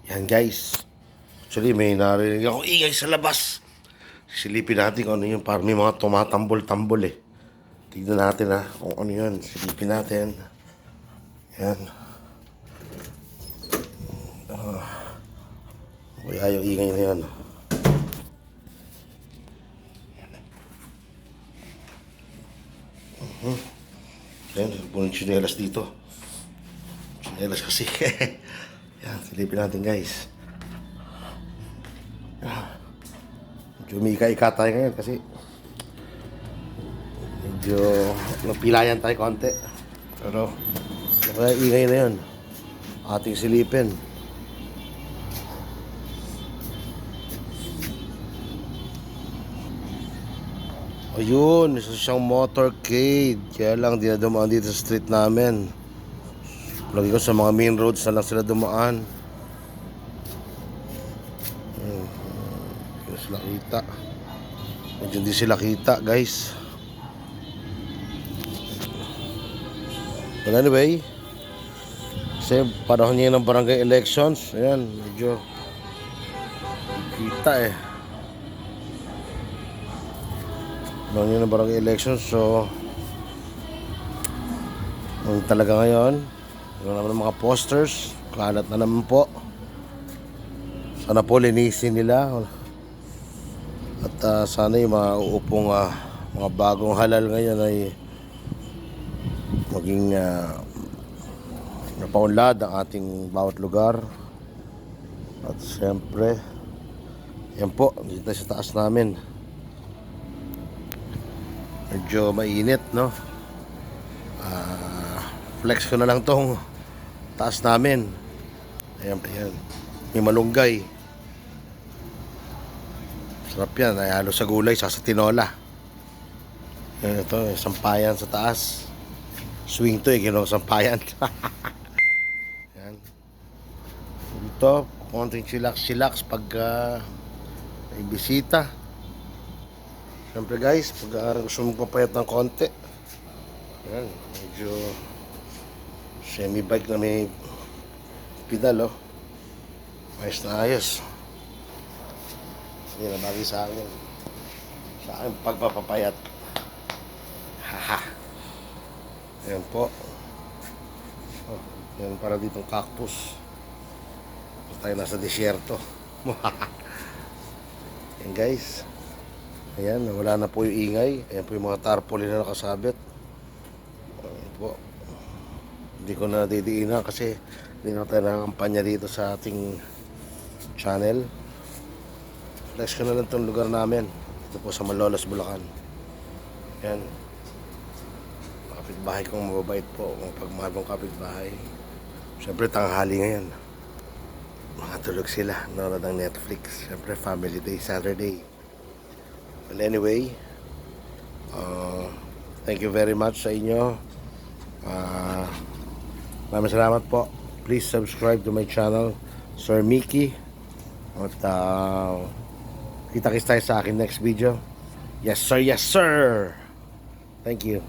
Yan guys. Actually may narinig ako ingay sa labas. Silipin natin kung ano yun. Parang may mga tumatambol-tambol eh. Tignan natin kung ano yun. Silipin natin. Yan. Kaya yung ingay na yun. Yan, punong tsinelas dito. Tsinelas kasi. Yan, silipin natin guys. Medyo umika-ika tayo ngayon kasi medyo napilayan tayo konti. Pero kaya ingay na yun. Ating silipin. Ayun, isa siyang motorcade. Kaya lang di na dumaan dito sa street namin. Lagi ko sa mga main roads na lang sila dumaan. Hindi sila kita. Medyo hindi sila kita guys. But anyway, kasi panahon niya ng barangay elections. Ayan, medyo kita eh. Panahon niya ng barangay elections. So talaga ngayon, meron naman ng mga posters. Kalat na naman po. Sana po linisin nila. At sana yung mga uupong mga bagong halal ngayon ay maging napaunlad ang ating bawat lugar. At siyempre, yan po, dito sa taas namin. Medyo mainit, no? Flex ko na lang tong taas namin. Ayan, ayan. May malunggay. Sarap yan. Ay halo sa gulay, sa tinola. Ayan, ito, sampayan sa taas. Swing to eh, sampayan. Ayan. Dito, konting chillax pag may bisita. Siyempre guys, pag gusto mong papayat ng konti. Ayan, medyo semi-bike na may pedal, oh. Ayos na ayos. Hindi na bagay sa akin. Sa akin pagpapapayat. Haha. Ayan po. Oh, yan para ditong cactus. Tayo nasa disyerto. Ayan guys. Ayan, wala na po yung ingay. Ayan po yung mga tarpaulin na nakasabit. Ayan po. Hindi ko na didiinan kasi hindi na tayo nangangampanya dito sa ating channel. Flex ko na lang itong lugar namin. Ito po sa Malolos, Bulacan. Yan. Kapitbahay kong mababait po. Mga pagmahal kong kapitbahay. Siyempre tanghali ngayon. Makatulog sila. Nanonood ng Netflix. Siyempre family day, Saturday. Well anyway, thank you very much sa inyo. Maraming salamat po. Please subscribe to my channel, Sir Mickey. At kita-kits tayo sa akin next video. Yes sir, yes sir. Thank you.